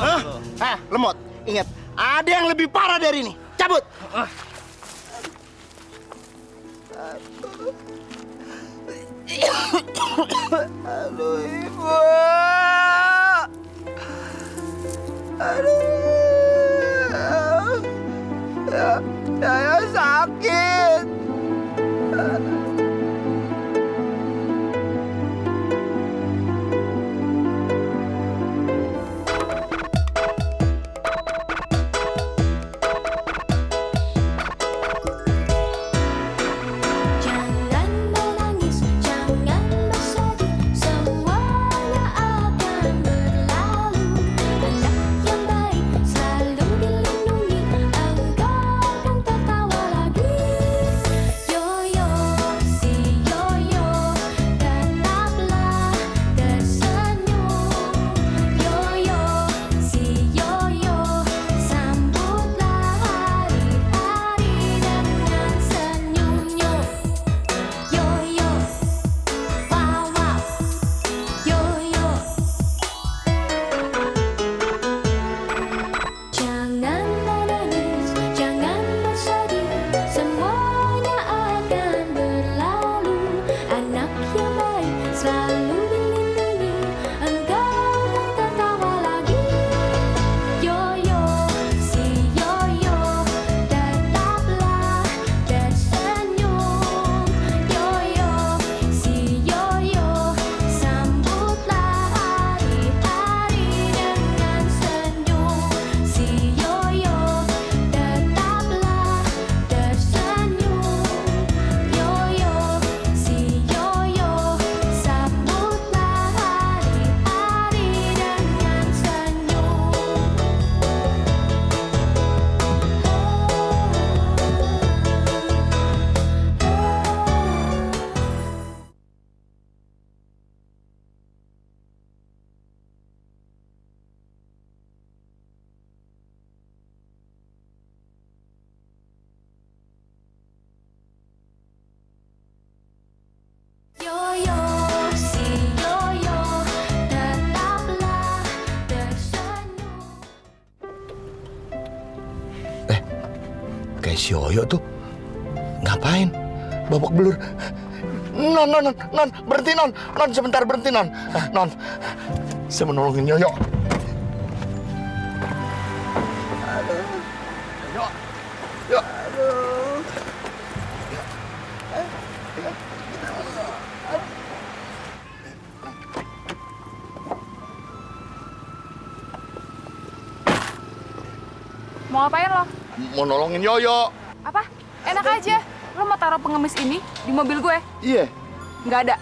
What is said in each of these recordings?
Hah? Lemot. Ingat, ada yang lebih parah dari ini. Cabut. Aduh, Ibu. Aduh. Saya sakit. Jangan menangis, jangan bersedih, semuanya akan berlalu. Anak yang baik selalu dilindungi, engkau akan tertawa lagi. Yoyo, si Yoyo, tetaplah tersenyum. Yoyo, si Yoyo, sambutlah hari-hari dengan senyumnya. Yoyo, wow wow, Yoyo. Jangan menangis, jangan bersedih, semuanya akan berlalu. Anak yang baik selalu dilindungi, engkau akan tertawa lagi. Yoyo, si Yoyo, tetaplah tersenyum. Yoyo, si Yoyo, sambutlah hari-hari dengan senyum. Si Yoyo, tetaplah tersenyum. Yoyo, si Yoyo, sambutlah hari-hari dengan senyum. Yoyo, si Yoyo, tetaplah tersenyum. Kayak si Yoyo tuh. Ngapain? Babak belur. Non, berhenti non. Non, sebentar berhenti non. Non, saya mau nolongin Yoyo. Yoyo. Yoyo. Mau ngapain lo? Mau nolongin Yoyo. Apa? Enak aja. Lo mau taruh pengemis ini di mobil gue? Iya. Nggak ada.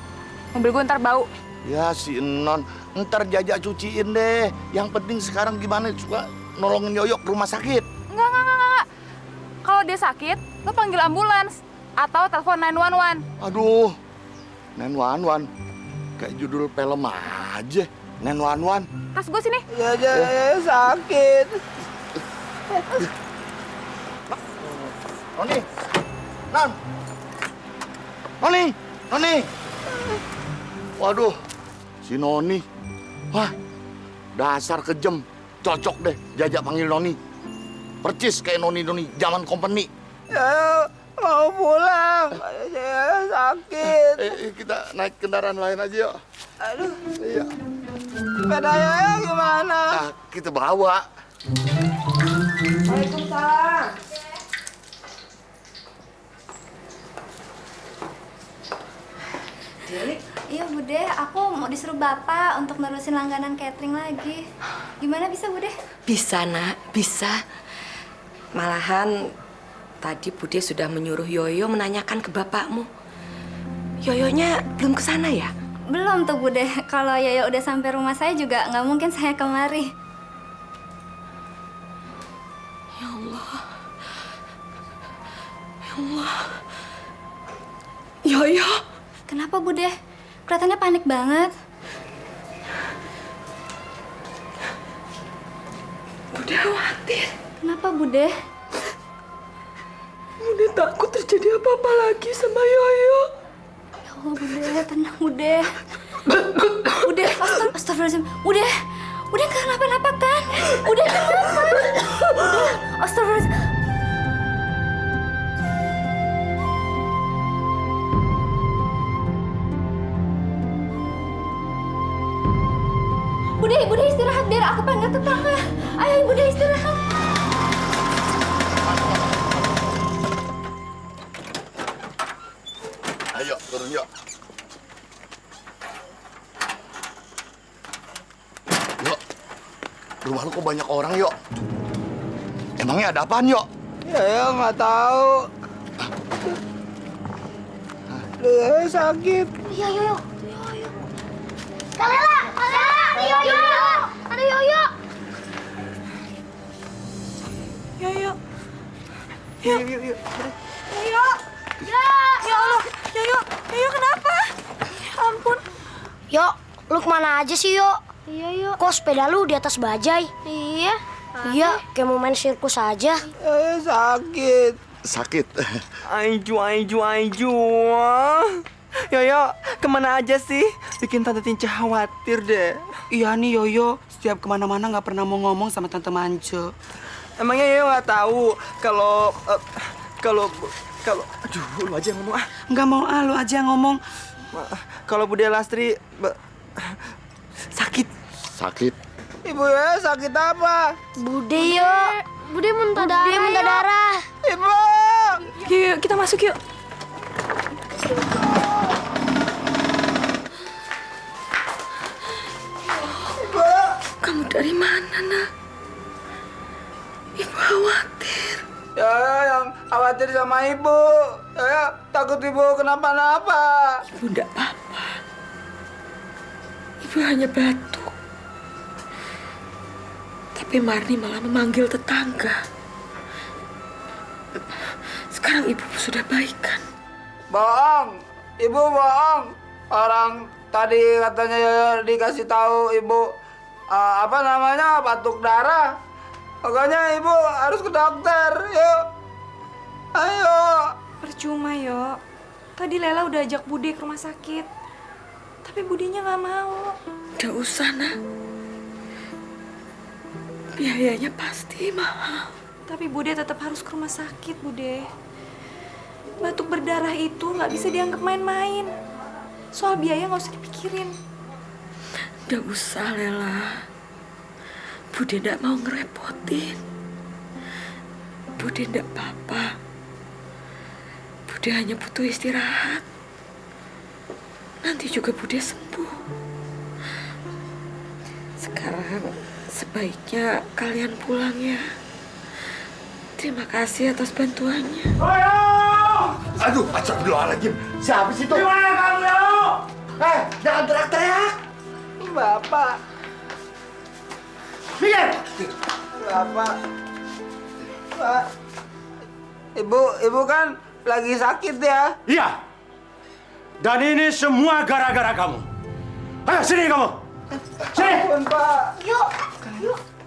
Mobil gue ntar bau. Ya si Non, ntar Jajak cuciin deh. Yang penting sekarang gimana juga nolongin Yoyo ke rumah sakit. Nggak. Kalau dia sakit, lo panggil ambulans. Atau telepon 911. Aduh, 911. Kayak judul film aja. 911. Tas gue sini. Ya, sakit. Noni, Non, Noni. Waduh, si Noni. Wah, dasar kejem. Cocok deh, Jajak panggil Noni. Percis kayak Noni zaman company. Ya, mau pulang. Saya sakit. Kita naik kendaraan lain aja yuk. Aduh, Iya. sepedanya gimana? Nah, kita bawa. Waalaikumsalam. Iya Bude, aku mau disuruh Bapak untuk nerusin langganan catering lagi. Gimana bisa Bude? Bisa, Nak, bisa. Malahan tadi Bude sudah menyuruh Yoyo menanyakan ke bapakmu. Yoyonya belum ke sana ya? Belum tuh Bude, kalau Yoyo udah sampai rumah saya juga nggak mungkin saya kemari. Ya Allah. Ya Allah. Yoyo. Kenapa Bude? Kelihatannya panik banget. Bude khawatir. Kenapa Bude? Bude takut terjadi apa-apa lagi sama Yoyo. Ya Allah Bude, tenang Bude. Bude, astagfirullahaladzim. Bude, Udah nggak kenapa-napa kan? Udah kenapa? Udah, astagfirullah. Bude istirahat biar aku panggil tetangga. Ayo Bude istirahat. Ayo, turun yuk. Yuk, rumah lu kok banyak orang yuk? Emangnya ada apaan yuk? Ya nggak tahu. Lu sakit. Iya, Yoyo. Kalela, ada Yoyo. Ada Yoyo. Yoyo. Yuk. Yoyo. Ya Allah. Yoyo kenapa? Ya ampun. Yo, lu kemana aja sih, Yo? Iya, Yo. Kok sepeda lu di atas bajai? Iya. Iya, kayak mau main sirkus aja. Sakit. Sakit. Aiju. Yoyo, kemana aja sih? Bikin Tante Tinca khawatir deh. Iya nih Yoyo, setiap kemana-mana nggak pernah mau ngomong sama Tante Mance. Emangnya Yoyo nggak tahu kalau aduh, lu aja yang ngomong ah. Nggak mau lu aja ngomong. Kalau Bude Lastri sakit. Sakit. Ibu ya sakit apa? Bude, Yo. Bude muntah darah. Bude muntah darah. Ibu. Yuk, kita masuk yuk. Kamu dari mana, Nak? Ibu khawatir. Ya, yang khawatir sama ibu. Ya, takut ibu kenapa-napa. Ibu enggak apa-apa. Ibu hanya batuk. Tapi Marni malah memanggil tetangga. Sekarang ibu sudah baikan. Bohong, ibu bohong. Orang tadi katanya dikasih tahu ibu batuk darah. Pokoknya ibu harus ke dokter. Yuk, ayo. Percuma, Yo. Tadi Lela udah ajak Bude ke rumah sakit. Tapi Budenya nggak mau. Nggak usah, Nak. Biayanya pasti mahal. Tapi Bude tetap harus ke rumah sakit, Bude. Batuk berdarah itu nggak bisa dianggap main-main. Soal biaya nggak usah dipikirin. Nggak usah, Lela. Bude nggak mau ngerepotin. Bude nggak apa-apa. Bude hanya butuh istirahat. Nanti juga Bude sembuh. Sekarang sebaiknya kalian pulang ya. Terima kasih atas bantuannya. Aduh, astagfirullahaladzim. Siapa sih itu? Gimana kamu, Yo? Jangan teriak-teriak. Bapak. Minggir. Bapak. Pak. Ibu kan lagi sakit ya? Iya. Dan ini semua gara-gara kamu. Ayo sini kamu. Sini. Ampun, Pak.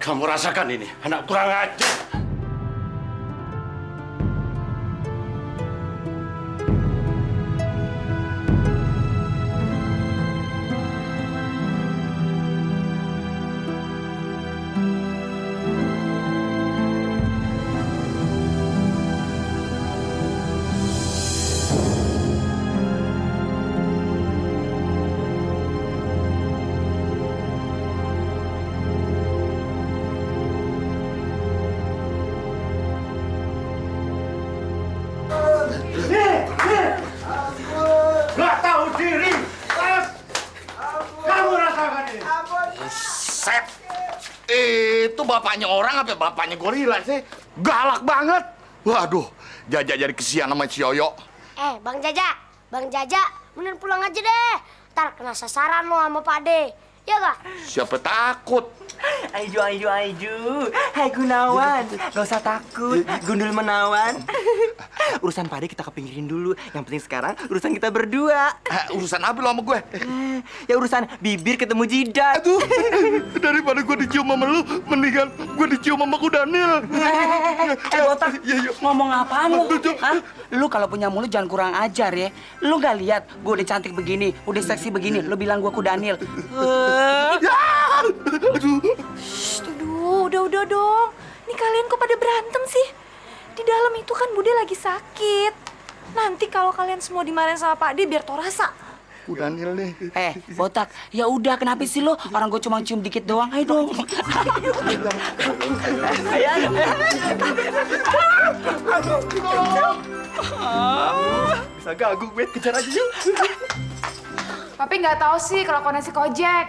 Kamu rasakan ini, anak kurang ajar. Nggak tahu diri. Kamu rasakan ini. Set. Itu bapaknya orang apa bapaknya gorila sih? Galak banget. Waduh, Jaja jadi kesian sama si Yoyo. Bang Jaja, mending pulang aja deh. Ntar kena sasaran lo sama Pak De. Ya gak? Siapa takut? Aiju. Hai Gunawan, gak usah takut. Gundul menawan. Urusan Pak De kita kepinggirin dulu. Yang penting sekarang urusan kita berdua. Urusan apa lo sama gue? Ya urusan bibir ketemu jidat. Aduh, daripada gue dicium sama lu, mendingan gue dicium sama ku Daniel. Botak, Iya. ngomong apaan lu? Hah? Lu kalau punya mulut jangan kurang ajar ya. Lu nggak lihat gue udah cantik begini, udah seksi begini, lu bilang gue ku Daniel. Aduh, Yoyo dong. Nih kalian kok pada berantem sih? Di dalam itu kan Bude lagi sakit. Nanti kalau kalian semua dimarahin sama Pak D biar tau rasa. Udah Nil nih. Botak, ya udah kenapa sih lo? Orang gue cuma cium dikit doang, ayo dong. Bisa ganggu, wait, kejar aja yuk. Papi nggak tahu sih kelakuannya si Kojek.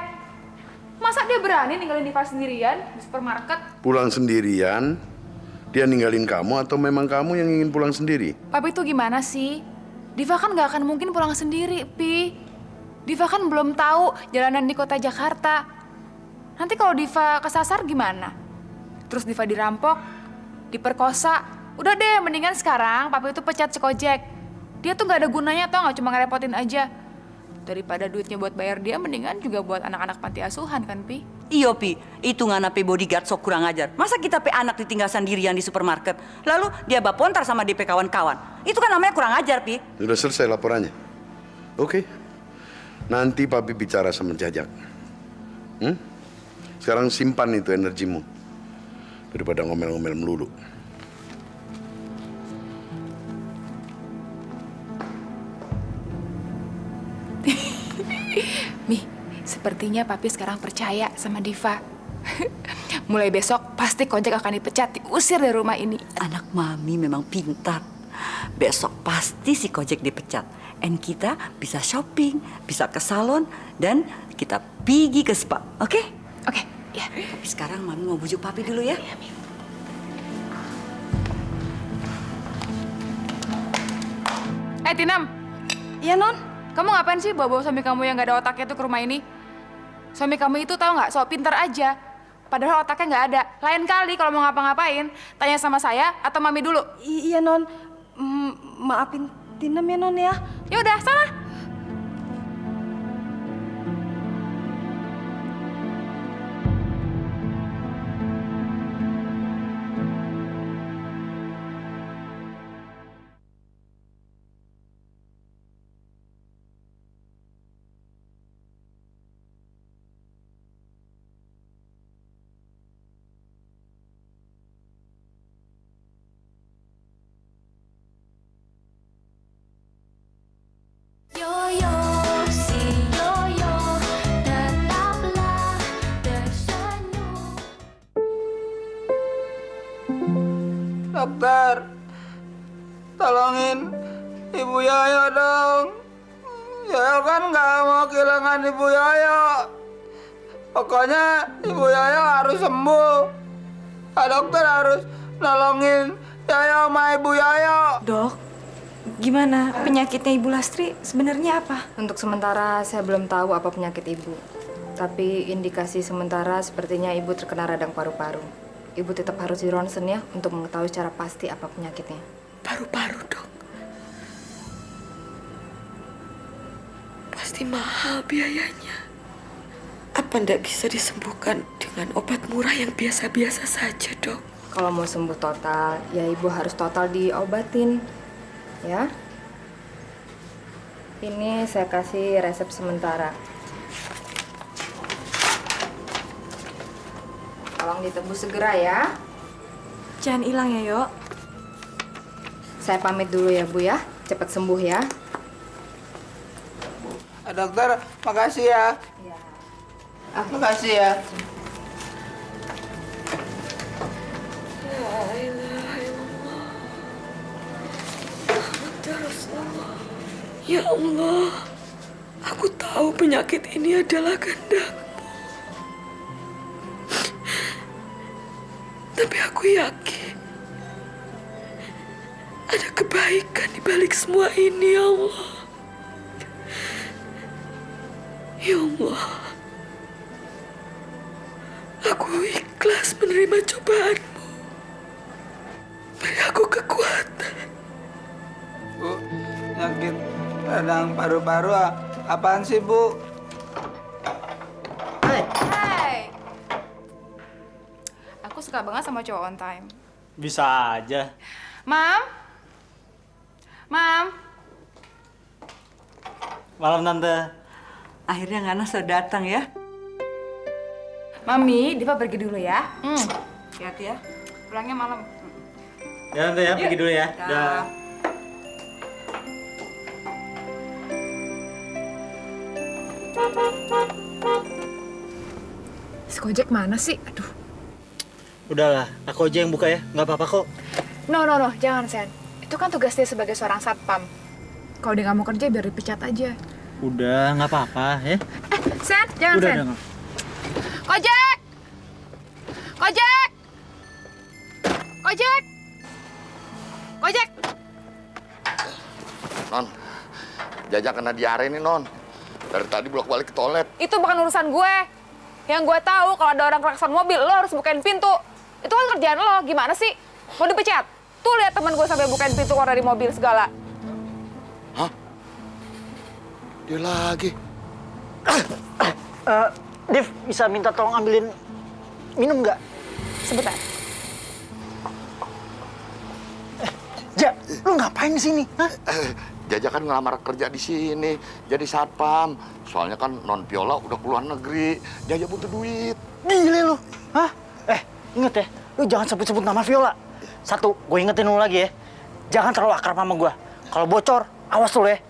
Masa dia berani ninggalin Diva sendirian di supermarket? Pulang sendirian, dia ninggalin kamu atau memang kamu yang ingin pulang sendiri? Papi tuh gimana sih? Diva kan nggak akan mungkin pulang sendiri, Pi. Diva kan belum tahu jalanan di kota Jakarta. Nanti kalau Diva kesasar gimana? Terus Diva dirampok, diperkosa. Udah deh, mendingan sekarang Papi itu pecat si Kojek. Dia tuh nggak ada gunanya, tau nggak, cuma ngerepotin aja. Daripada duitnya buat bayar dia, mendingan juga buat anak-anak panti asuhan kan, Pi? Iyo, Pi. Itu nganape bodyguard sok kurang ajar. Masa kita pe anak ditinggal sendirian di supermarket, lalu dia bapontar sama DP kawan-kawan. Itu kan namanya kurang ajar, Pi. Sudah selesai laporannya? Oke. Nanti Papi bicara sama Jajak. Sekarang simpan itu energimu. Daripada ngomel-ngomel melulu. Mi, sepertinya Papi sekarang percaya sama Diva. Mulai besok pasti Kojek akan dipecat, diusir dari rumah ini. Anak Mami memang pintar. Besok pasti si Kojek dipecat. And kita bisa shopping, bisa ke salon, dan kita pergi ke spa. Oke? Oke, ya. Tapi sekarang Mami mau bujuk Papi dulu ya. Tinam. Iya, Non? Kamu ngapain sih bawa-bawa suami kamu yang gak ada otaknya tuh ke rumah ini? Suami kamu itu tahu nggak, sok pinter aja. Padahal otaknya nggak ada. Lain kali kalau mau ngapa-ngapain, tanya sama saya atau Mami dulu. Iya, Non. Maafin Tinam ya, Non ya. Ya udah, sana. Yoyo, si Yoyo, tetaplah tersenyum. Dokter, tolongin Ibu Yoyo dong. Yoyo kan nggak mau kehilangan Ibu Yoyo. Pokoknya Ibu Yoyo harus sembuh. Pak dokter harus nolongin Yoyo sama Ibu Yoyo. Dok, gimana penyakitnya Ibu Lastri sebenarnya apa? Untuk sementara saya belum tahu apa penyakit ibu. Tapi indikasi sementara sepertinya ibu terkena radang paru-paru. Ibu tetap harus di ronsen ya untuk mengetahui secara pasti apa penyakitnya. Paru-paru, Dok. Pasti mahal biayanya. Apa ndak bisa disembuhkan dengan obat murah yang biasa-biasa saja, Dok? Kalau mau sembuh total, ya ibu harus total diobatin. Ya. Ini saya kasih resep sementara. Tolong ditebus segera ya. Jangan hilang ya, Yo. Saya pamit dulu ya, Bu ya. Cepat sembuh ya. Dokter, makasih ya. Makasih ya. Ya Allah, aku tahu penyakit ini adalah kehendak-Mu. Tapi aku yakin ada kebaikan di balik semua ini, ya Allah. Ya Allah, aku ikhlas menerima cobaan-Mu. Beri aku kekuatan. Bu, penyakit radang paru-paru apaan sih, Bu? Hai. Aku suka banget sama cowok on time. Bisa aja. Mam? Mam? Malam, Tante. Akhirnya Ngana sudah datang ya. Mami, Diva pergi dulu ya. Hati-hati ya. Pulangnya malam. Ya tante ya, pergi dulu ya. Dah. Si Kojek mana sih? Aduh. Udahlah, aku aja yang buka ya, nggak apa-apa kok. No, jangan Sen. Itu kan tugas dia sebagai seorang satpam. Kalau dia nggak mau kerja biar dipecat aja. Udah, nggak apa-apa ya. Sen, jangan Sen. Udah. Kojek! Kojek! Kojek! Kojek! Non, Jaja kena diare nih, Non. Dari tadi bolak-balik ke toilet. Itu bukan urusan gue. Yang gue tahu kalau ada orang klakson mobil, lo harus bukain pintu. Itu kan kerjaan lo, gimana sih? Mau dipecat? Tuh lihat teman gue sampai bukain pintu keluar dari mobil segala. Hah? Dia lagi. Dev, bisa minta tolong ambilin minum nggak? Sebentar. Ja, lu ngapain di sini? Hah? Jaja kan ngelamar kerja di sini, jadi satpam. Soalnya kan Non Viola udah keluar negeri, Jaja butuh duit. Gile lu. Hah? Inget ya, lu jangan sebut-sebut nama Viola. Satu, gue ingetin lu lagi ya. Jangan terlalu akrab sama gue. Kalau bocor, awas lu ya.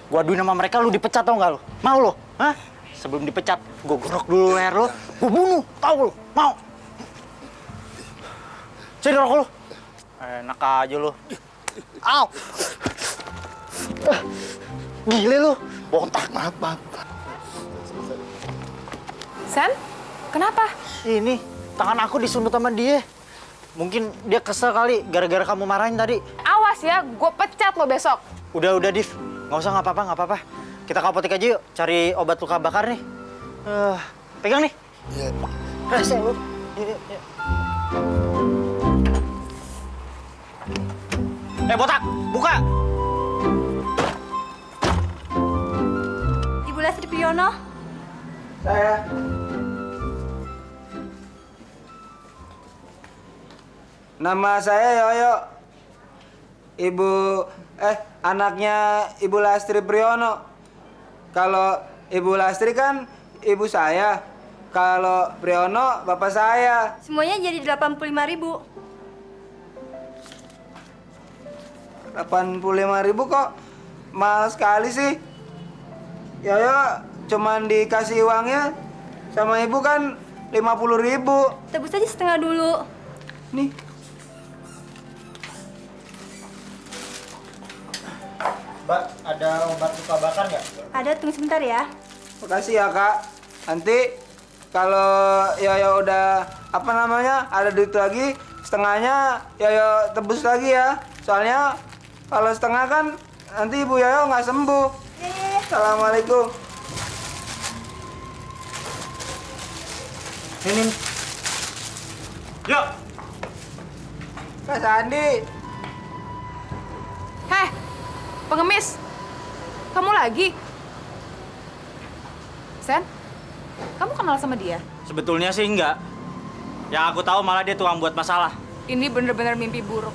Gue aduin sama mereka, lu dipecat tau nggak lu? Mau lu? Hah? Sebelum dipecat, gue gorok dulu leher lu. Gue bunuh, tau lu? Mau? Sini rokok lu. Enak aja lu. Au! Gile lu. Botak, maaf. Sen, kenapa? Ini, tangan aku disundut sama dia. Mungkin dia kesel kali gara-gara kamu marahin tadi. Awas ya, gue pecat lo besok. Udah, Div. Nggak usah, nggak apa-apa. Kita ke apotek aja yuk, cari obat luka bakar nih. Pegang nih. Iya. Rasa lu. Yuk. Botak, buka. Ibu Lastri Priyono. Saya. Nama saya Yoyo. Anaknya Ibu Lastri Priyono. Kalau Ibu Lastri kan ibu saya. Kalau Priyono bapak saya. Semuanya jadi 85.000. 85.000 kok mahal sekali sih. Yoyo cuman dikasih uangnya sama ibu kan 50.000. Tebus aja setengah dulu. Nih. Mbak, ada obat luka bakar nggak? Ada, tunggu sebentar ya. Makasih ya kak. Nanti kalau Yoyo udah ada duit lagi, setengahnya Yoyo tebus lagi ya. Soalnya kalau setengah kan nanti Ibu Yoyo nggak sembuh. Assalamualaikum. Ini. Yuk. Kak Sandi. Heh, pengemis. Kamu lagi? Sen, kamu kenal sama dia? Sebetulnya sih enggak. Yang aku tahu malah dia tukang buat masalah. Ini bener-bener mimpi buruk.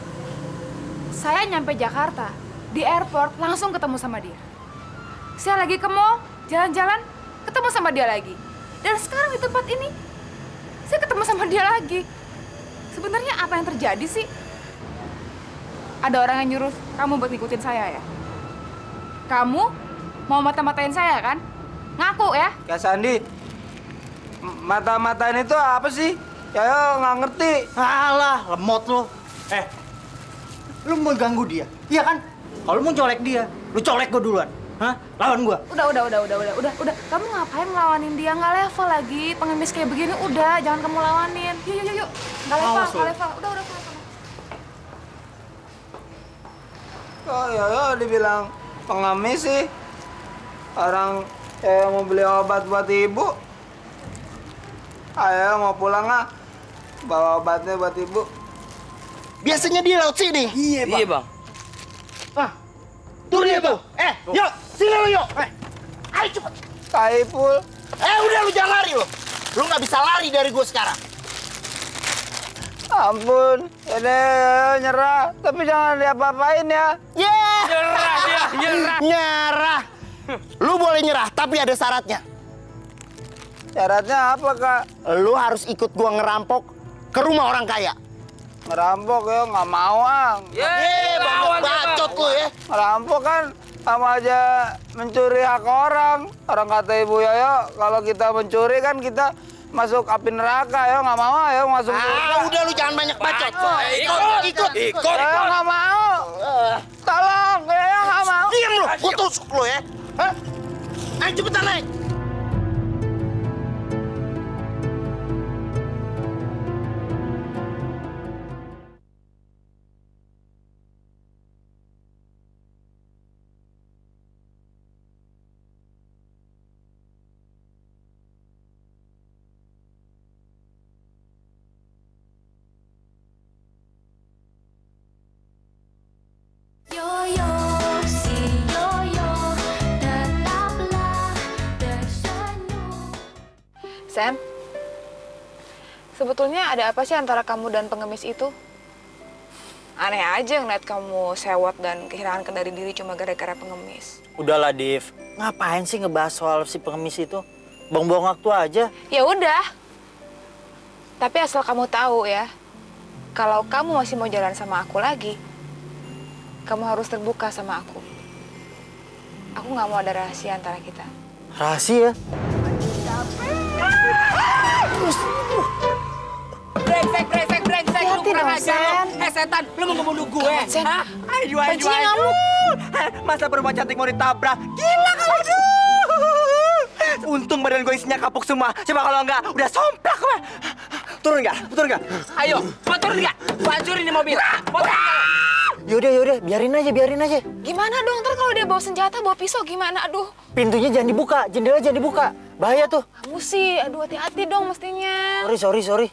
Saya nyampe Jakarta, di airport langsung ketemu sama dia. Saya lagi ke mall, jalan-jalan, ketemu sama dia lagi. Dan sekarang di tempat ini, saya ketemu sama dia lagi. Sebenarnya apa yang terjadi sih? Ada orang yang nyuruh kamu buat ngikutin saya ya? Kamu mau mata-matain saya kan? Ngaku ya? Kak Sandi. Mata-matain itu apa sih? Yoyo nggak ngerti. Alah, lemot lu. Lu mau ganggu dia? Iya kan? Kalau lu mau colek dia, lu colek gua duluan. Hah? Lawan gua. Udah. Kamu ngapain ngelawanin dia? Nggak level lagi. Pengemis kayak begini, udah. Jangan kamu lawanin. Yuk. Nggak level. Udah. Kok Yoyo dibilang pengemis sih? Orang mau beli obat buat ibu. Ayo mau pulang ah. Bawa obatnya buat ibu. Biasanya dia lewat sini. Iya, Bang. Turun dia, Bang. Yuk, sini lu, yuk. Ayo cepet. Kaipul. Udah lu jangan lari lu. Lu nggak bisa lari dari gua sekarang. Ampun. Ini nyerah. Tapi jangan diapa-apain ya. Nyerah. Lu boleh nyerah, tapi ada syaratnya. Syaratnya apa, Kak? Lu harus ikut gua ngerampok ke rumah orang kaya. Ngerampok ya, nggak mau, Ang. Banyak bacot lu ya. Ngerampok kan sama aja mencuri hak orang. Orang kata Ibu Yoyo, kalau kita mencuri kan kita masuk api neraka ya, nggak mau ya masuk surga. Udah lu jangan banyak bacot. Ikut. Saya nggak mau. Tolong, saya nggak mau. Diam lu, gua tusuk lu ya. Hah? Ayo cepetan naik. Yoyo, si Yoyo, tetaplah tersenyum. Sam, sebetulnya ada apa sih antara kamu dan pengemis itu? Aneh aja ngeliat kamu sewot dan kehilangan kendali diri cuma gara-gara pengemis. Udahlah, Div. Ngapain sih ngebahas soal si pengemis itu? Buang-buang waktu aja. Ya udah. Tapi asal kamu tahu ya, kalau kamu masih mau jalan sama aku lagi, kamu harus terbuka sama aku. Aku nggak mau ada rahasia antara kita. Rahasia? Brengsek, lu kurang ajar lu. Setan, lu mau ngebunuh gue? Hah? Ayo. Masa perempuan cantik mau ditabrak? Gila kalau untung badan gue isinya kapuk semua. Coba kalau enggak, udah somplak gue. Turun nggak? Ayo, mau turun nggak? Gua hancurin ini mobil. Yaudah, biarin aja. Gimana dong, ntar kalau dia bawa senjata, bawa pisau gimana? Aduh, Pintunya jangan dibuka, jendela jangan dibuka. Bahaya tuh. kamu sih, aduh hati-hati dong mestinya. Sorry.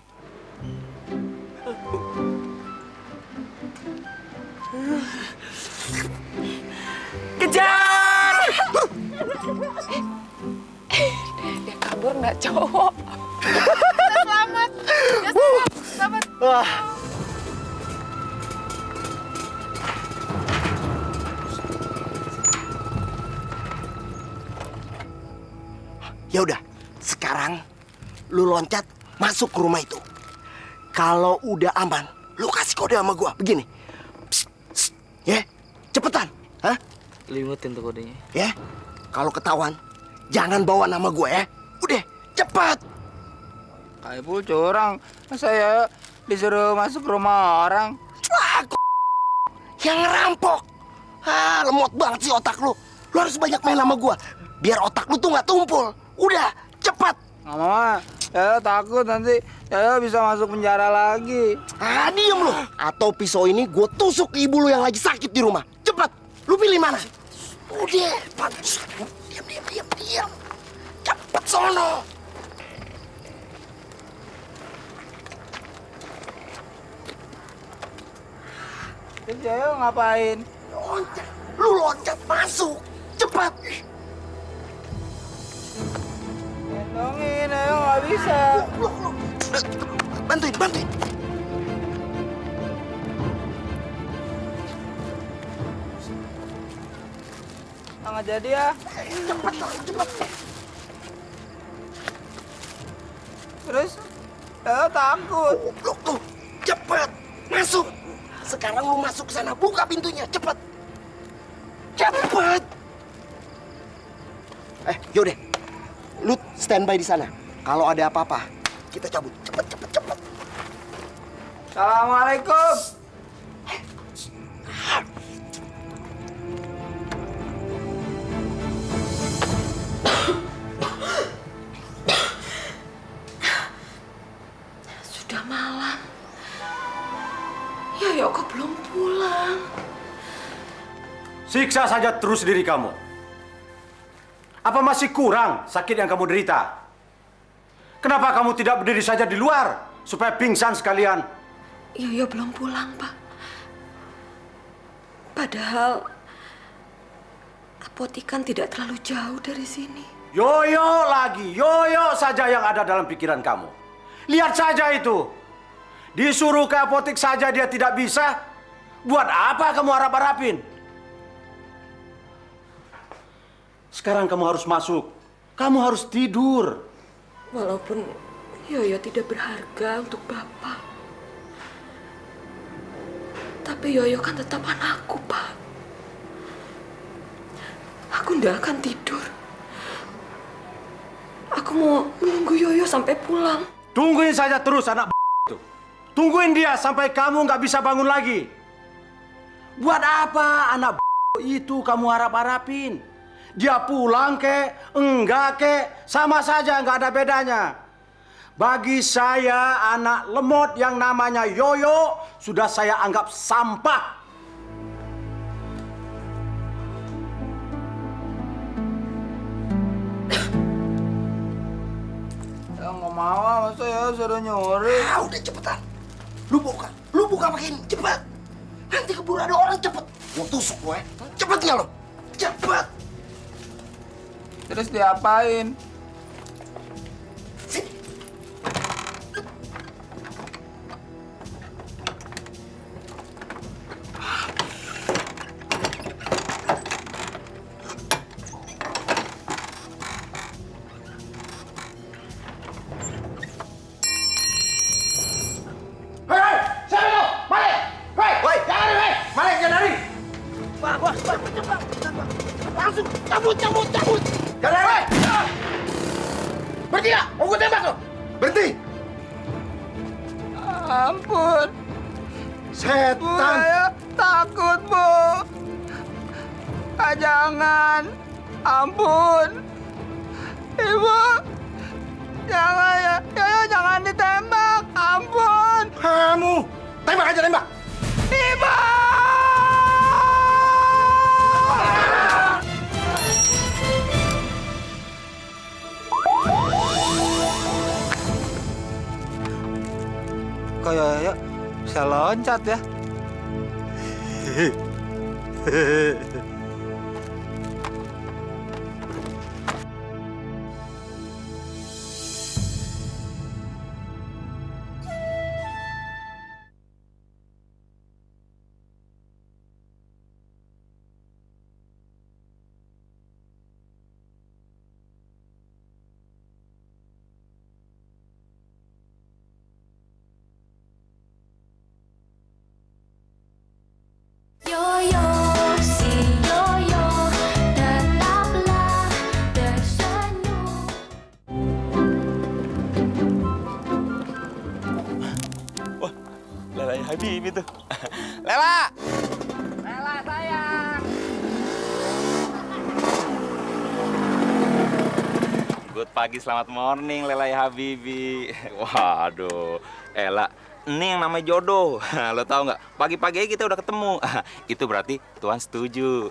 Kejar! Dia kabur nggak cowok. Selamat. Selamat. Wah. Ya udah, sekarang lu loncat masuk ke rumah itu. Kalau udah aman, lu kasih kode sama gua. Begini. Psst, psst, ya, cepetan. Hah? Lu ingetin tuh kodenya. Ya. Kalau ketahuan, jangan bawa nama gua ya. Udah, cepat. Kayak Ibu curang. Saya disuruh masuk rumah orang. Wah, yang ngerampok. Lemot banget sih otak lu. Lu harus banyak main sama gua, biar otak lu tuh nggak tumpul. Udah, cepat. Nggak mau, saya takut nanti saya bisa masuk penjara lagi. Diem lu. Atau pisau ini gue tusuk ke ibu lu yang lagi sakit di rumah. Cepat, lu pilih mana? Udah, diam. Cepet sono. Terus saya ngapain? Loncat, lu loncat masuk. Cepat. Gendongin, ayo nggak bisa. Bantuin. Nggak jadi ya. Cepet. Terus saya takut. Tuh, cepet. Masuk. Sekarang lu masuk ke sana, buka pintunya, cepet. Yaudah. Lu standby di sana. Kalau ada apa-apa, kita cabut. Cepet. Assalamualaikum. Sudah malam. Yoyo kok belum pulang? Siksa saja terus diri kamu. Apa masih kurang sakit yang kamu derita? Kenapa kamu tidak berdiri saja di luar supaya pingsan sekalian? Yoyo belum pulang, Pak. Padahal apotikan tidak terlalu jauh dari sini. Yoyo saja yang ada dalam pikiran kamu. Lihat saja itu. Disuruh ke apotik saja dia tidak bisa. Buat apa kamu harap-harapin? Sekarang kamu harus masuk. Kamu harus tidur. Walaupun Yoyo tidak berharga untuk Bapak. Tapi Yoyo kan tetap anakku, Pak. Aku nggak akan tidur. Aku mau menunggu Yoyo sampai pulang. Tungguin saja terus anak itu. Tungguin dia sampai kamu nggak bisa bangun lagi. Buat apa anak itu kamu harap-harapin? Dia pulang enggak sama saja nggak ada bedanya. Bagi saya anak lemot yang namanya Yoyo sudah saya anggap sampah. Ya nggak mau, masa ya suruh nyuri. Udah cepetan. Lu buka makin cepet. Nanti keburu ada orang cepet. Gua tusuk gue. Cepet nggak lo? Cepet. Terus diapain? Sini. Langsung cabut. Jangan lari. Berhenti nggak? Mau gue tembak lo. Berhenti. Ampun. Bu Setan. Yaya takut, Bu. Ah, jangan. Ampun. Ibu. Jangan ya. Yaya jangan ditembak. Ampun. Kamu tembak aja tembak. Ibu. Kok Yoyo bisa loncat ya? Yoyo, si Yoyo, tetaplah tersenyum. Wah, Lela Habib itu. Lela! Lela sayang. Good pagi, selamat morning Lela Habibi. Waduh, Ela, ini yang namanya jodoh. Lo tau nggak? Pagi-pagi aja kita udah ketemu. Itu berarti Tuhan setuju.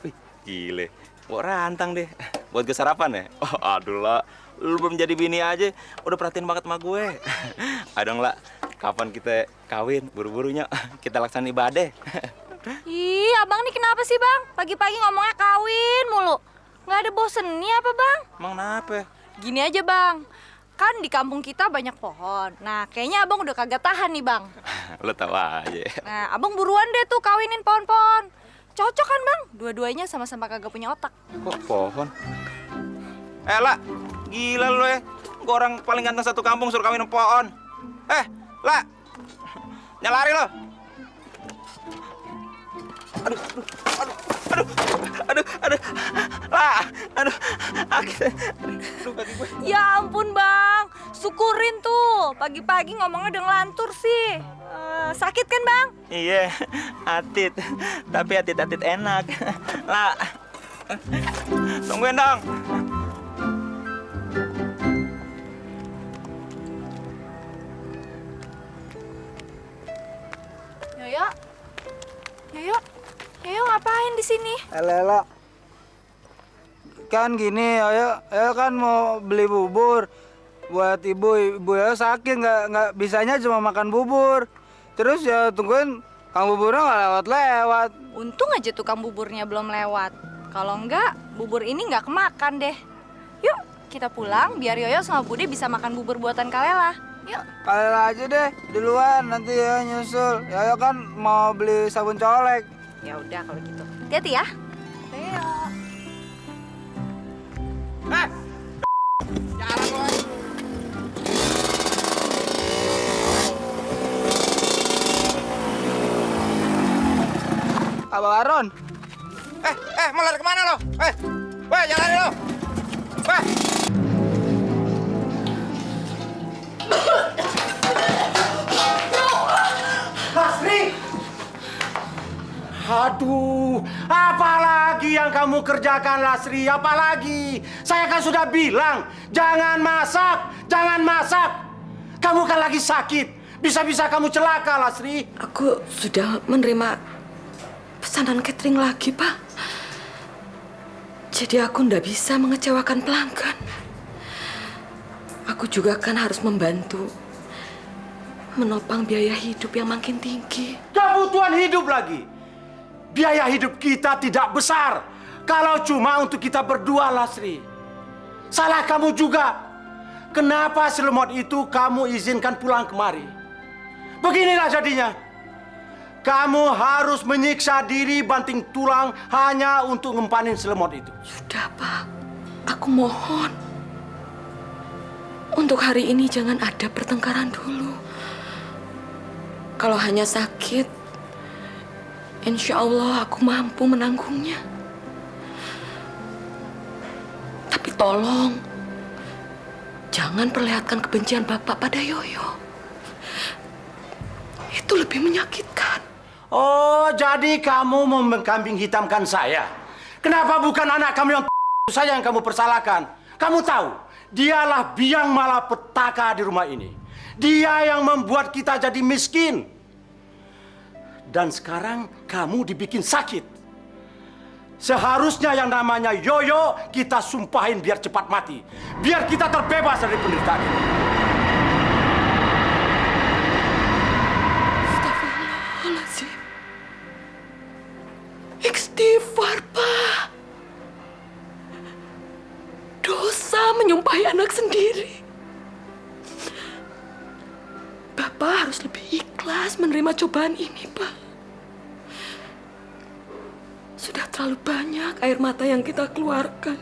Wih, gile. Bawa rantang deh. Buat gue sarapan ya? Oh, aduh lah. Lu belum jadi bini aja, udah perhatiin banget sama gue. Aduh lah, kapan kita kawin? Buru-burunya kita laksanain ibadah. Ih, abang nih kenapa sih, Bang? Pagi-pagi ngomongnya kawin mulu. Nggak ada bosennya apa, Bang? Emang kenapa? Gini aja, Bang. Kan di kampung kita banyak pohon. Nah, kayaknya abang udah kagak tahan nih, Bang. Lo tau aja. Nah, abang buruan deh tuh kawinin pohon-pohon. Cocok kan, Bang? Dua-duanya sama-sama kagak punya otak. Kok pohon? La, gila lo ya. Gue orang paling ganteng satu kampung suruh kawin pohon. La, nyalari lo. Aduh, lah, aduh, kaki gue. Ya ampun, Bang. Syukurin tuh. Pagi-pagi ngomongnya udah ngelantur sih. Sakit kan, Bang? Iya, atit. Tapi atit enak. Lah, tungguin dong. Yoyo ngapain di sini? Lela. Kan gini, Yoyo kan mau beli bubur buat ibu. Ibu Yoyo sakit, nggak bisanya cuma makan bubur. Terus ya tungguin kang buburnya nggak lewat-lewat. Untung aja tukang buburnya belum lewat. Kalau enggak, bubur ini nggak kemakan deh. Yuk, kita pulang biar Yoyo sama Bude bisa makan bubur buatan Kalela. Yuk. Kalela aja deh duluan, nanti ya nyusul. Yoyo kan mau beli sabun colek. Ya udah kalau gitu. Hati-hati ya. Ayo. Jalan, boy. Halo Aron. Mau lari kemana lo? Weh, jangan lari lo. Weh. Lasri! Aduh, apalagi yang kamu kerjakan, Lasri? Apalagi? Saya kan sudah bilang, jangan masak, jangan masak. Kamu kan lagi sakit. Bisa-bisa kamu celaka, Lasri. Aku sudah menerima pesanan catering lagi, Pak. Jadi aku ndak bisa mengecewakan pelanggan. Aku juga kan harus membantu menopang biaya hidup yang makin tinggi. Kebutuhan hidup lagi. Biaya hidup kita tidak besar kalau cuma untuk kita berdua, Lasri. Salah kamu juga. Kenapa si lemot itu kamu izinkan pulang kemari? Beginilah jadinya. Kamu harus menyiksa diri banting tulang hanya untuk ngempanin si lemot itu. Sudah, Pak. Aku mohon. Untuk hari ini jangan ada pertengkaran dulu. Kalau hanya sakit, insya Allah aku mampu menanggungnya. Tapi tolong, jangan perlihatkan kebencian Bapak pada Yoyo. Itu lebih menyakitkan. Oh, jadi kamu membengkambing hitamkan saya. Kenapa bukan anak kamu yang saja yang kamu persalahkan? Kamu tahu, dialah biang malapetaka di rumah ini. Dia yang membuat kita jadi miskin. Dan sekarang kamu dibikin sakit. Seharusnya yang namanya Yoyo kita sumpahin biar cepat mati. Biar kita terbebas dari penderitaan ini. Astagfirullahaladzim. Istighfar, Pak. Dosa menyumpahi anak sendiri. Bapak harus lebih ikhlas menerima cobaan ini, Pak. Sudah terlalu banyak air mata yang kita keluarkan.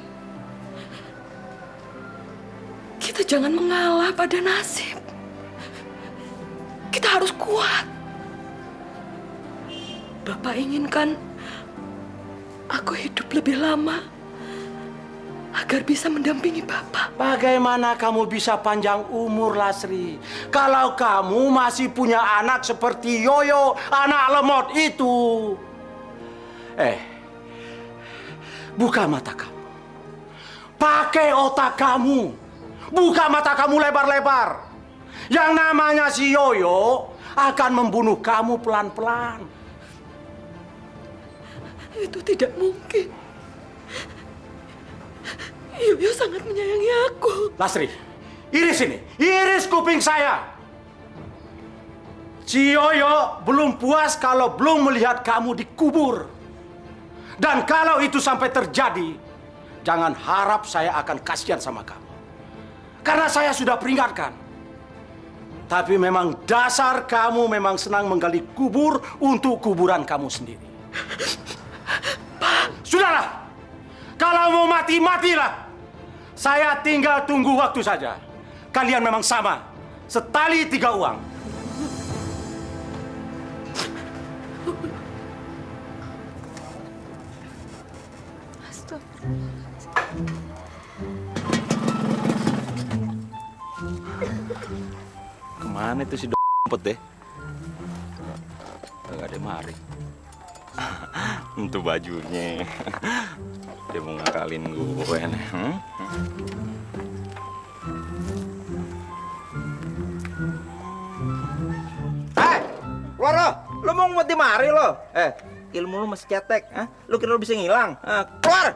Kita jangan mengalah pada nasib. Kita harus kuat. Bapak inginkan aku hidup lebih lama agar bisa mendampingi Bapak. Bagaimana kamu bisa panjang umur, Lasri? Kalau kamu masih punya anak seperti Yoyo, anak lemot itu. Buka mata kamu. Pakai otak kamu. Buka mata kamu lebar-lebar. Yang namanya si Yoyo akan membunuh kamu pelan-pelan. Itu tidak mungkin. Yoyo sangat menyayangi aku. Lasri, iris ini. Iris kuping saya. Si Yoyo belum puas kalau belum melihat kamu dikubur. Dan kalau itu sampai terjadi, jangan harap saya akan kasihan sama kamu. Karena saya sudah peringatkan. Tapi memang dasar kamu memang senang menggali kubur untuk kuburan kamu sendiri. Sudahlah. Kalau mau mati, matilah. Saya tinggal tunggu waktu saja. Kalian memang sama. Setali 3 uang. Kemana itu si dompet deh? Gak ada mari. Untuk bajunya. Dia mau ngakalin gue nih. Keluar lo! Lo mau ngumpet di mari lo? Ilmu lo masih cetek. Lo kira lo bisa ngilang? Keluar!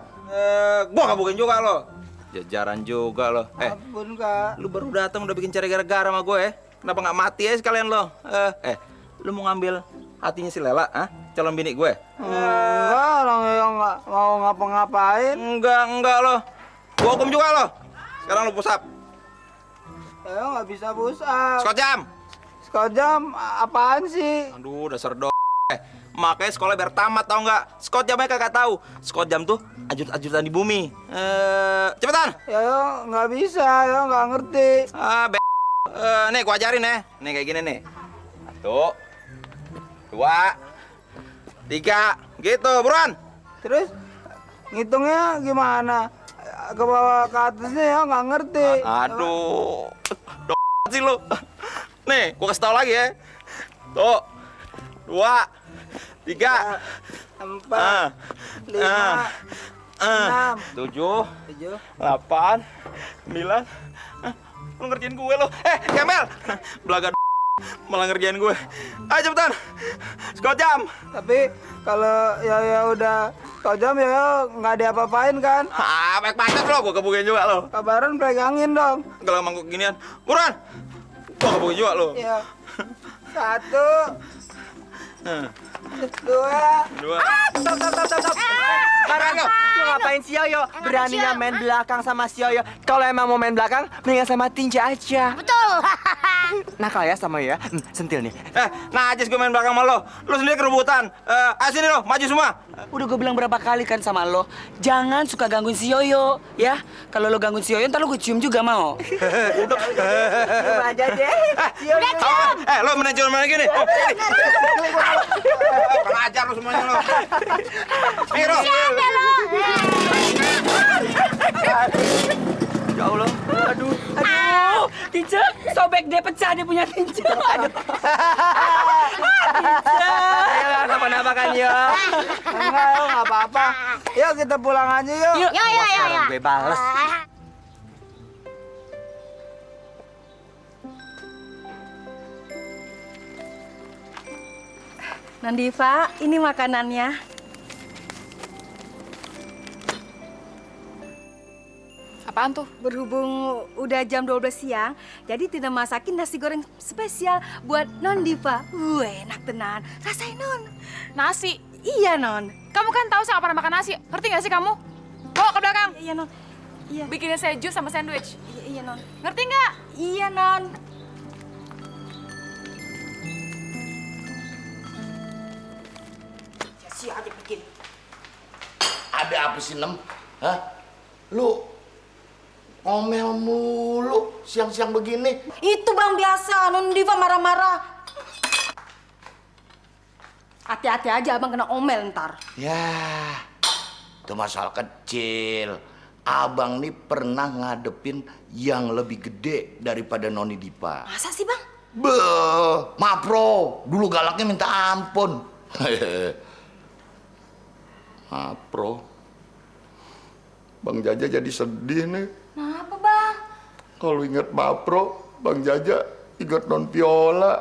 Gua kabukin juga lo. Jajaran juga lo. Ampun, Kak. Lu baru datang udah bikin cari gara-gara sama gue. Kenapa nggak mati aja sekalian lo? Lu mau ngambil hatinya si Lela, calon bini gue? Enggak, orang yang nggak mau ngapa-ngapain. Enggak lo. Gua hukum juga lo. Sekarang lo push up. Saya nggak bisa push up. Squat jam. Squat jam apaan sih? Aduh, dasar makanya sekolah biar tamat, tau nggak? Squat jamnya kagak tahu. Squat jam tuh ajut-ajutan di bumi. Cepetan. Ya yo nggak bisa, yo nggak ngerti. Nih gua ajarin ya. Nih kayak gini nih. 1, 2, 3. Gitu, buruan. Terus ngitungnya gimana? Ke bawah ke atasnya ya nggak ngerti. Aduh, sih lu. Nih, gua kasih tau lagi ya. Tuh, 2, 3, 4, 5, 6, 7, 7. 8, 9. Lu ngerjain gue lo. Kemel. Belaga malah ngerjain gue. Ayo cepetan. Sekojam. Tapi kalau ya udah tojam ya nggak diapa-apain kan? Baik banget lo, gue kebukin juga lo. Kabaran pegangin dong. Kalau mangkuk ginian, buruan. Gue kebukin juga lo. Iya. 1, 2. Stop. Sekarang lu ngapain si Yoyo? Beraninya main belakang sama si Yoyo. Kalau emang mau main belakang, mendingan sama Tinja aja. Betul. Nakal ya sama Yoyo ya? Sentil nih. Najis gue main belakang sama lo. Lo sendiri kerebutan. Ayo sini lo, maju semua. Udah gue bilang berapa kali kan sama lo, jangan suka gangguin si Yoyo, ya. Kalau lo gangguin si Yoyo, ntar lo gue cium juga mau. Cium aja deh. Udah cium. Lo mending cium mana gini. Kurang ajar lo semuanya lo. Miro. Siapa lo? Ya Allah, aduh. Tinja, sobek dia pecah, dia punya Tinja. Aduh. Ayo nggak kenapa-napa kan yo. Nggak apa-apa. Yuk kita pulang aja yuk. Ya. Sekarang gue bales. Nandiva, ini makanannya. Apaan tuh? Berhubung udah jam 12 siang, jadi Tina masakin nasi goreng spesial buat Non Diva. Enak tenan. Rasain, Non. Nasi. Iya, Non. Kamu kan tahu saya nggak pernah makan nasi. Ngerti nggak sih kamu? Bawa ke belakang. Iya, Non. Iya. Bikinin saya jus sama sandwich. Iya, Non. Ngerti nggak? Iya, Non. Si aja bikin. Ada apa sih, Nem? Hah? Lu ngomel mulu siang-siang begini. Itu Bang biasa, Non Diva marah-marah. Hati-hati aja Abang kena omel ntar. Ya, itu masalah kecil. Abang nih pernah ngadepin yang lebih gede daripada Noni Dipa. Masa sih, Bang? Beuh, Mapro, dulu galaknya minta ampun. Mapro. Bang Jaja jadi sedih nih. Kenapa, Bang? Kalau ingat Mapro, Bang Jaja ingat Non Piola.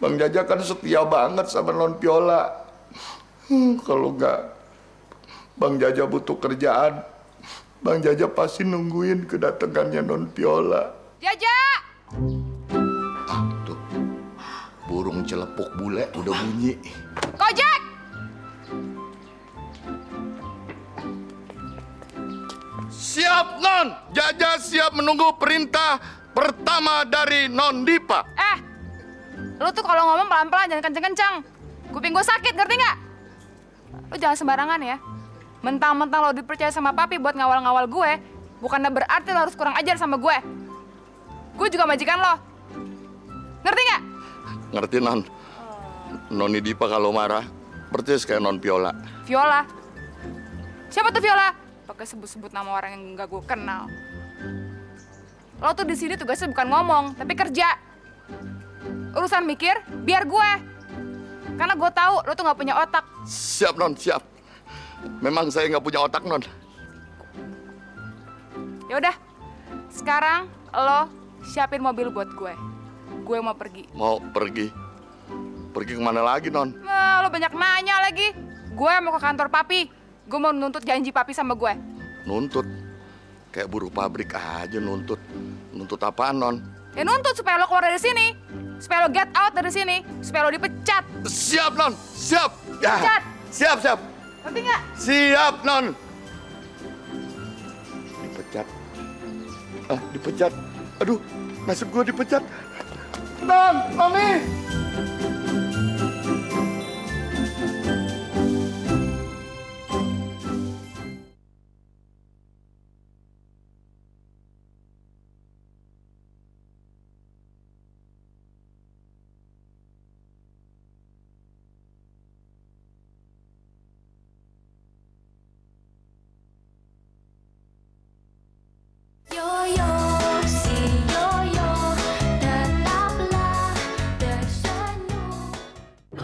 Bang Jaja kan setia banget sama Non Piola. Kalau nggak Bang Jaja butuh kerjaan, Bang Jaja pasti nungguin kedatangannya Non Piola. Jaja! Tuh, burung celepuk bule udah bunyi. Kojek! Siap, Non. Jaja siap menunggu perintah pertama dari Non Dipa. Lu tuh kalau ngomong pelan-pelan, jangan kenceng-kenceng. Kuping gue sakit, ngerti nggak? Lu jangan sembarangan ya. Mentang-mentang lo dipercaya sama papi buat ngawal-ngawal gue, bukannya berarti lo harus kurang ajar sama gue. Gue juga majikan lo. Ngerti nggak? Ngerti, Non. Noni Dipa kalau marah, persis kayak Non Piola. Viola. Siapa tuh Viola? Pakai sebut-sebut nama orang yang nggak gue kenal. Lo tuh di sini tugasnya bukan ngomong, tapi kerja. Urusan mikir, biar gue. Karena gue tahu lo tuh nggak punya otak. Siap, Non, siap. Memang saya nggak punya otak, Non. Ya udah, sekarang lo siapin mobil buat gue. Gue mau pergi. Mau pergi? Pergi kemana lagi, Non? Lo banyak nanya lagi. Gue mau ke kantor papi. Gue mau nuntut janji papi sama gue. Nuntut? Kayak buruh pabrik aja nuntut. Nuntut apaan, Non? Ya nuntut supaya lo keluar dari sini. Supaya lo get out dari sini. Supaya lo dipecat. Siap, Non. Siap. Ya. Pecat. Siap, siap. Ngerti nggak? Siap, Non. Dipecat. Dipecat. Aduh, nasib gue dipecat. Non, Noni.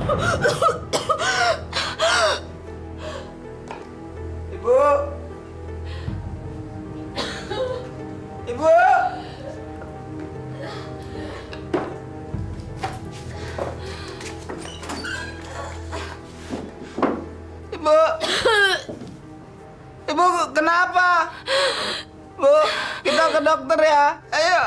Ibu. Ibu. Ibu. Ibu kenapa? Bu, kita ke dokter ya. Ayo.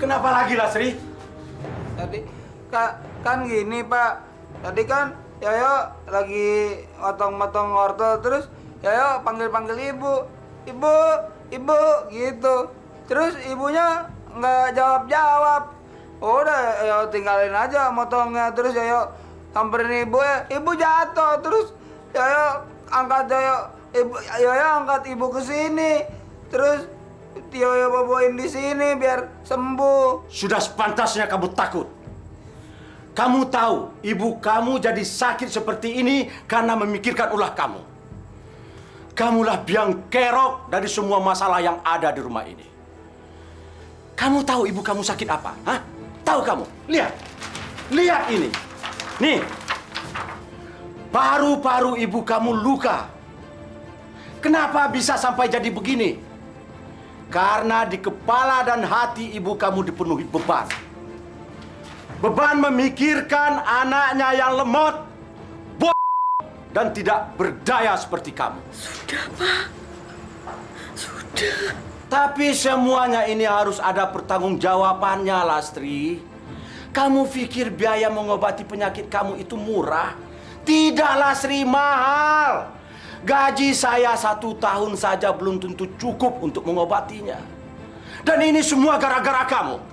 Kenapa lagi, Lasri? Tadi kan gini, Pak. Tadi kan Yoyo lagi motong-motong wortel terus Yoyo panggil-panggil ibu. Ibu, ibu gitu. Terus ibunya nggak jawab-jawab. Udah Yoyo tinggalin aja motongnya. Terus Yoyo samperin ibu ya. Ibu jatuh. Terus Yoyo angkat Yoyo angkat ibu ke sini. Terus Yoyo bawain di sini biar sembuh. Sudah sepantasnya kamu takut. Kamu tahu ibu kamu jadi sakit seperti ini karena memikirkan ulah kamu. Kamulah biang kerok dari semua masalah yang ada di rumah ini. Kamu tahu ibu kamu sakit apa? Hah? Tahu kamu? Lihat. Lihat ini. Nih. Paru-paru ibu kamu luka. Kenapa bisa sampai jadi begini? Karena di kepala dan hati ibu kamu dipenuhi beban. Beban memikirkan anaknya yang lemot, dan tidak berdaya seperti kamu. Sudah, Pak. Sudah. Tapi semuanya ini harus ada pertanggungjawabannya, Lastri. Kamu pikir biaya mengobati penyakit kamu itu murah? Tidak, Lastri, mahal. Gaji saya 1 tahun saja belum tentu cukup untuk mengobatinya. Dan ini semua gara-gara kamu.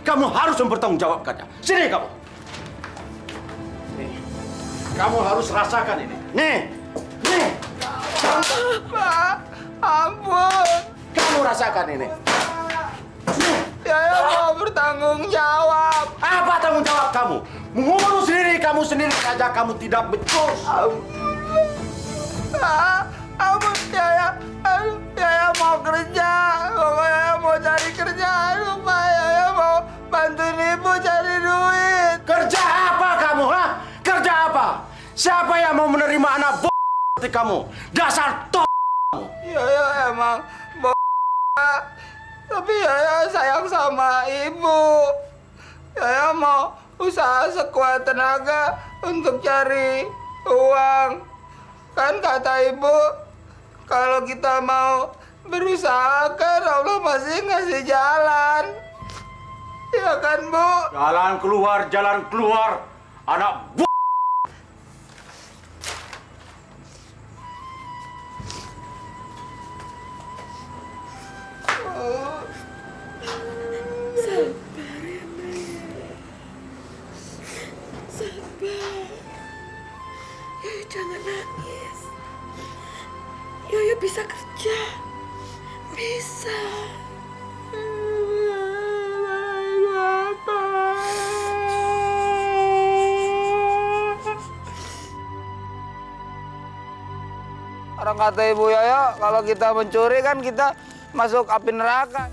Kamu harus mempertanggungjawabkannya. Sini kamu. Nih. Kamu harus rasakan ini. Nih. Nih. Pak, ampun. Kamu rasakan ini. Saya mau bertanggung jawab. Apa tanggung jawab kamu? Mengurus diri kamu sendiri saja kamu tidak becus. Ampun, saya mau kerja. Pokoknya mau cari kerja. Pak, saya mau bantuin ibu cari duit. Kerja apa kamu, ha? Kerja apa? Siapa yang mau menerima anak seperti kamu? Dasar kamu. Ya emang tapi ya sayang sama ibu. Ya mau usaha sekuat tenaga untuk cari uang. Kan kata ibu, kalau kita mau berusaha kan Allah masih ngasih jalan. Ya kan, Bu? Jalan keluar. Anak Sabar ya, Nek. Sabar. Yoyo jangan nangis. Yoyo bisa kerja. Bisa. Orang kata Ibu Yoyo, kalau kita mencuri kan kita masuk api neraka.